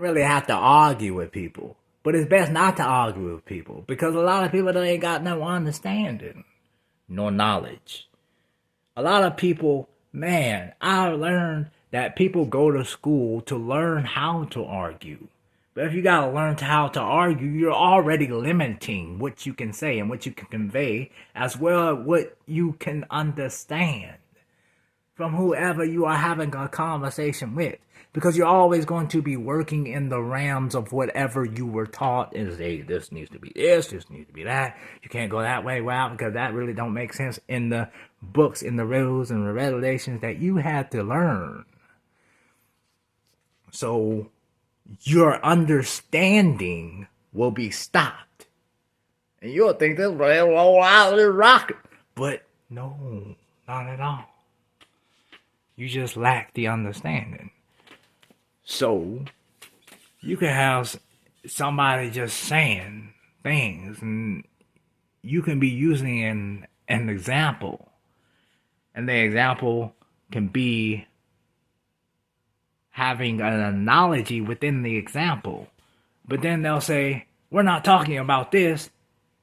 really have to argue with people. But it's best not to argue with people because a lot of people they ain't got no understanding nor knowledge. A lot of people, man, I learned that people go to school to learn how to argue. But if you gotta learn how to argue, you're already limiting what you can say and what you can convey, as well as what you can understand from whoever you are having a conversation with. Because you're always going to be working in the realms of whatever you were taught is hey, this needs to be this needs to be that. You can't go that way, wow, because that really don't make sense in the books, in the rules and the regulations that you had to learn. So your understanding will be stopped. And you'll think this man roll out of rocket. But no, not at all. You just lack the understanding. So you can have somebody just saying things and you can be using an example. And the example can be having an analogy within the example. But then they'll say, we're not talking about this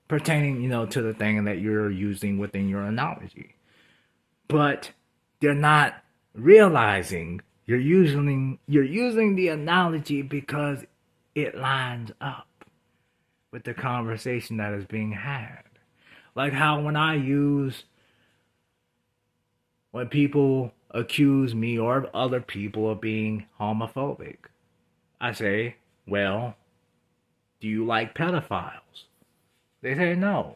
pertaining, to the thing that you're using within your analogy. But they're not realizing you're using the analogy because it lines up with the conversation that is being had. Like how when people accuse me or other people of being homophobic, I say, well, do you like pedophiles? They say no.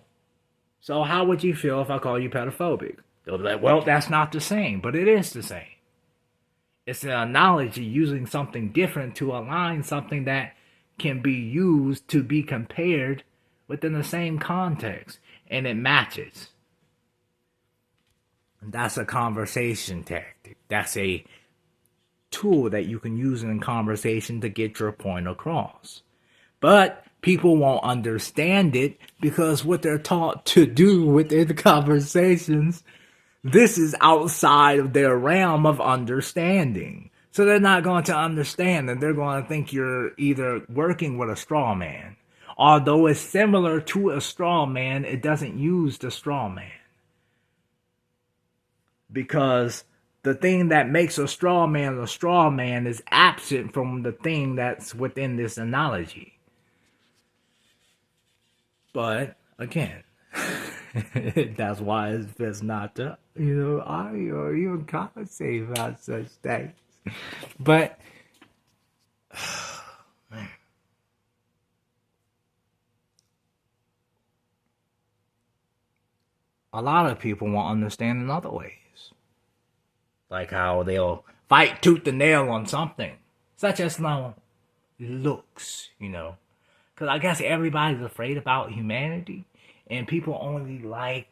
So how would you feel if I call you pedophobic? They'll be like, well, that's not the same, but it is the same. It's an analogy using something different to align something that can be used to be compared within the same context, and it matches. And that's a conversation tactic. That's a tool that you can use in conversation to get your point across. But people won't understand it because what they're taught to do within the conversations, this is outside of their realm of understanding. So they're not going to understand and they're going to think you're either working with a straw man. Although it's similar to a straw man, it doesn't use the straw man. Because the thing that makes a straw man is absent from the thing that's within this analogy. But again, that's why it's best not to, argue or even conversate about such things. But, man. A lot of people won't understand in other ways. Like how they'll fight tooth and nail on something, such as looks, Because I guess everybody's afraid about humanity, and people only like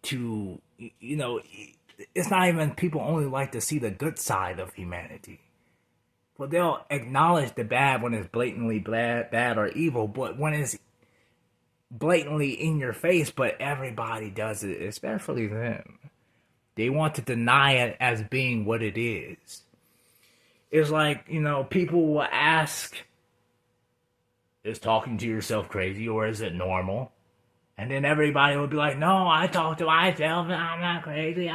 to, it's not even people only like to see the good side of humanity. Well, they'll acknowledge the bad when it's blatantly bad or evil, but when it's blatantly in your face, but everybody does it, especially them. They want to deny it as being what it is. It's like, people will ask, is talking to yourself crazy or is it normal? And then everybody will be like, no, I talk to myself and I'm not crazy.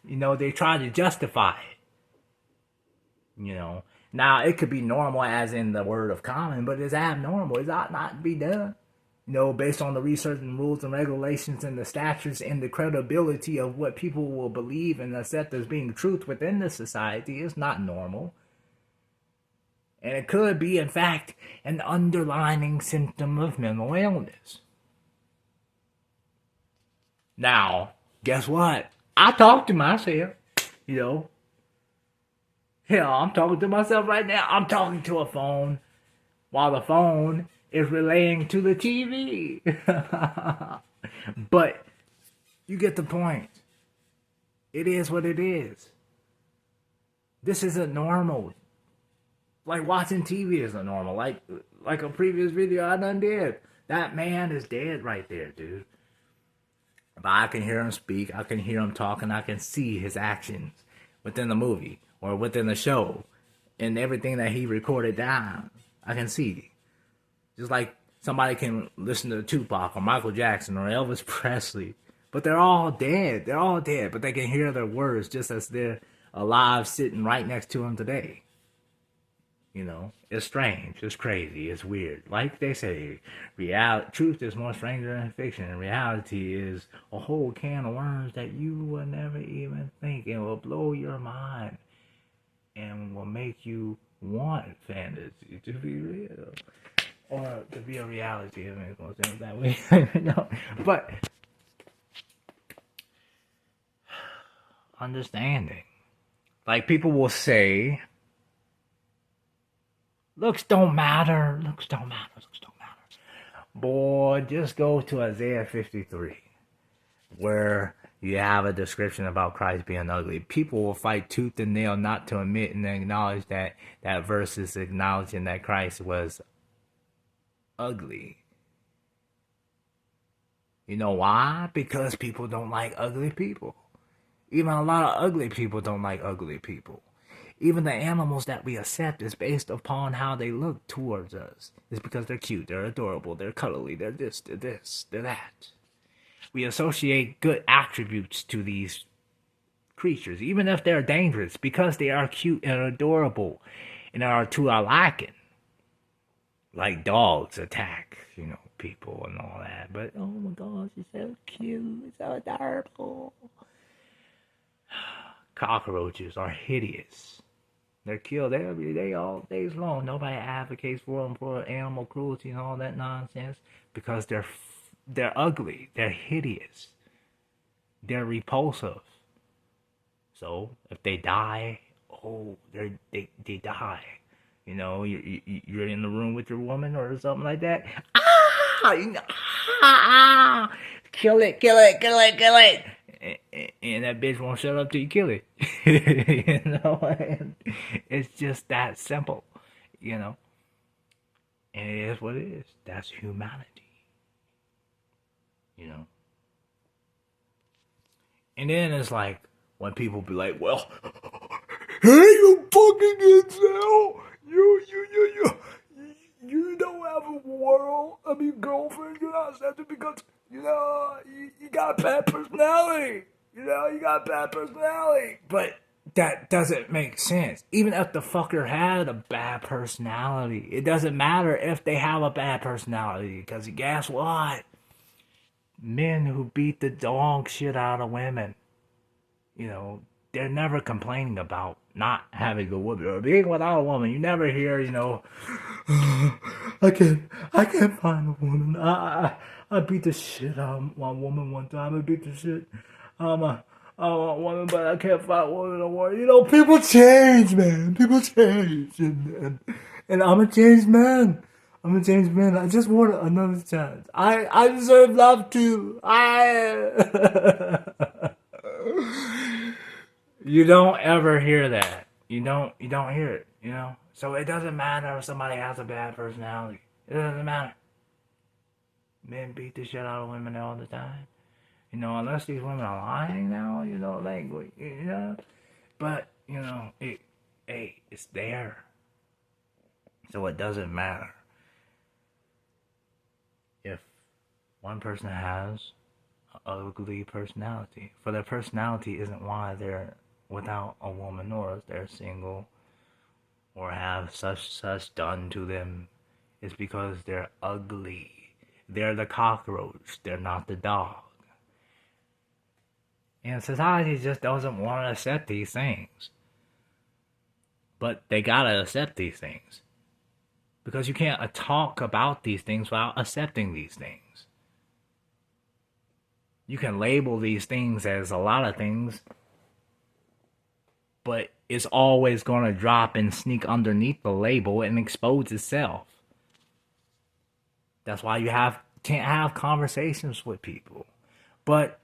They try to justify it. Now it could be normal as in the word of common, but it's abnormal. It ought not to be done. Based on the research and rules and regulations and the statutes and the credibility of what people will believe and accept as being truth within the society is not normal. And it could be, in fact, an underlying symptom of mental illness. Now, guess what? I talk to myself, Hell, I'm talking to myself right now. I'm talking to a phone while the phone is relaying to the TV. But you get the point. It is what it is. This isn't normal. Like watching TV isn't normal. Like a previous video I done did. That man is dead right there, dude. But I can hear him speak. I can hear him talk, and I can see his actions within the movie or within the show and everything that he recorded down. I can see. Just like somebody can listen to Tupac or Michael Jackson or Elvis Presley, but they're all dead. They're all dead, but they can hear their words just as they're alive sitting right next to them today. You know, it's strange, it's crazy, it's weird. Like they say, reality, truth is more stranger than fiction, and reality is a whole can of worms that you will never even think, and will blow your mind, and will make you want fantasy to be real, or to be a reality. It makes more sense that way. No, but understanding, like people will say, looks don't matter. Looks don't matter. Looks don't matter. Boy, just go to Isaiah 53, where you have a description about Christ being ugly. People will fight tooth and nail not to admit and acknowledge that that verse is acknowledging that Christ was ugly. You know why? Because people don't like ugly people. Even a lot of ugly people don't like ugly people. Even the animals that we accept is based upon how they look towards us. It's because they're cute, they're adorable, they're cuddly, they're this, they're that. We associate good attributes to these creatures, even if they're dangerous, because they are cute and adorable and are to our liking. Like dogs attack, people and all that. But oh my gosh, it's so cute, it's so adorable. Cockroaches are hideous. They're killed every day, all days long. Nobody advocates for them for animal cruelty and all that nonsense because they're ugly. They're hideous. They're repulsive. So if they die, they die. You're in the room with your woman or something like that. Kill it. And that bitch won't shut up till you kill it. And it's just that simple, And it is what it is. That's humanity, And then it's like when people be like, well, hey, you fucking incel, you don't have a girlfriend, you're not accepted because, you got a bad personality. You got a bad personality. But that doesn't make sense. Even if the fucker had a bad personality, it doesn't matter if they have a bad personality. Because guess what? Men who beat the dog shit out of women, they're never complaining about not having a woman or being without a woman. You never hear, I can't find a woman. I beat the shit out of one woman one time. I beat the shit out of I want a woman, but I can't find a woman no more. People change, man. People change, and I'm a changed man. I just want another chance. I deserve love too. You don't ever hear that. You don't hear it, So it doesn't matter if somebody has a bad personality. It doesn't matter. Men beat the shit out of women all the time. Unless these women are lying now, But, it's there. So it doesn't matter if one person has an ugly personality. For their personality isn't why they're without a woman, or if they're single, or have such done to them. It's because they're ugly. They're the cockroach. They're not the dog. And society just doesn't want to accept these things. But they gotta accept these things. Because you can't talk about these things without accepting these things. You can label these things as a lot of things, but it's always going to drop and sneak underneath the label and expose itself. That's why you can't have conversations with people. But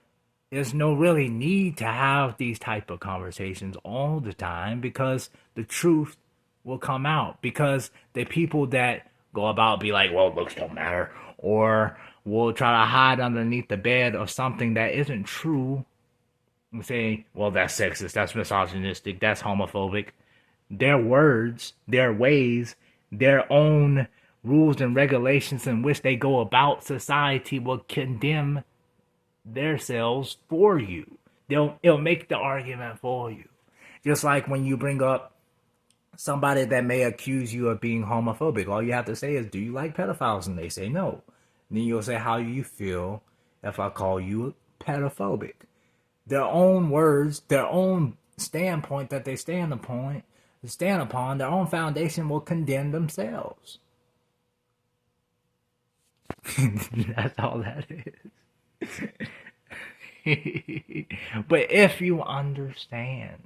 there's no really need to have these type of conversations all the time, because the truth will come out. Because the people that go about be like, well, looks don't matter, or will try to hide underneath the bed of something that isn't true and say, well, that's sexist, that's misogynistic, that's homophobic. Their words, their ways their own rules and regulations in which they go about society will condemn themselves for you. It'll make the argument for you. Just like when you bring up somebody that may accuse you of being homophobic, all you have to say is, "Do you like pedophiles?" And they say no. And then you'll say, "How do you feel if I call you pedophobic?" Their own words, their own standpoint that they stand upon, their own foundation will condemn themselves. That's all that is. But if you understand,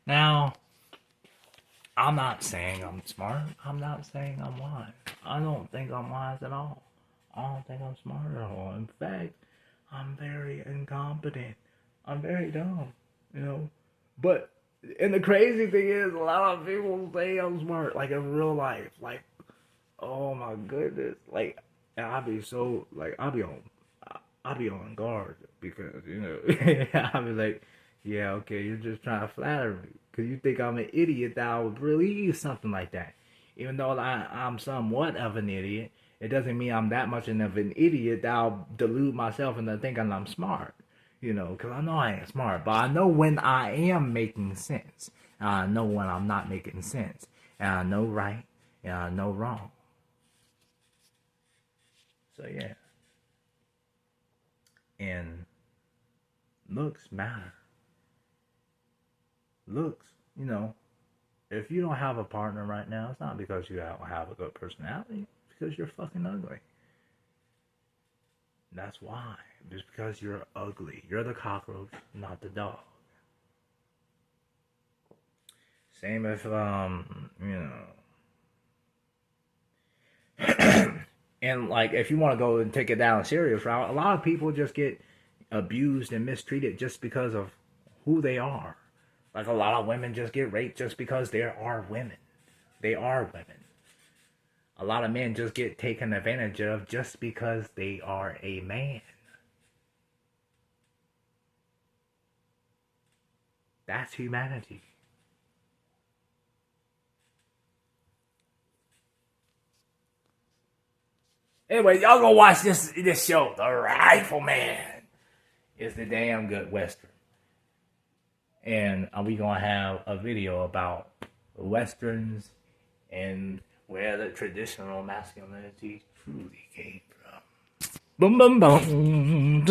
now, I'm not saying I'm smart. I'm not saying I'm wise. I don't think I'm wise at all. I don't think I'm smart at all. In fact, I'm very incompetent. I'm very dumb, you know. But, and the crazy thing is, a lot of people say I'm smart, like in real life. Like, oh my goodness. Like, and I'll be on guard because, you know, I'll be like, yeah, okay, you're just trying to flatter me because you think I'm an idiot that I would believe something like that. Even though I'm somewhat of an idiot, it doesn't mean I'm that much of an idiot that I'll delude myself into thinking I'm smart. You know, because I know I ain't smart, but I know when I am making sense. And I know when I'm not making sense. And I know right, and I know wrong. So, yeah. And looks matter. Looks, you know, if you don't have a partner right now, it's not because you don't have a good personality. It's because you're fucking ugly. That's why. Just because you're ugly. You're the cockroach, not the dog. Same if, you know. And, like, if you want to go and take it down a serious route, a lot of people just get abused and mistreated just because of who they are. Like, a lot of women just get raped just because they are women. They are women. A lot of men just get taken advantage of just because they are a man. That's humanity. Anyway, y'all go watch this show, The Rifleman. It's the damn good Western. And we gonna have a video about Westerns and where the traditional masculinity truly came from. Boom, boom, boom.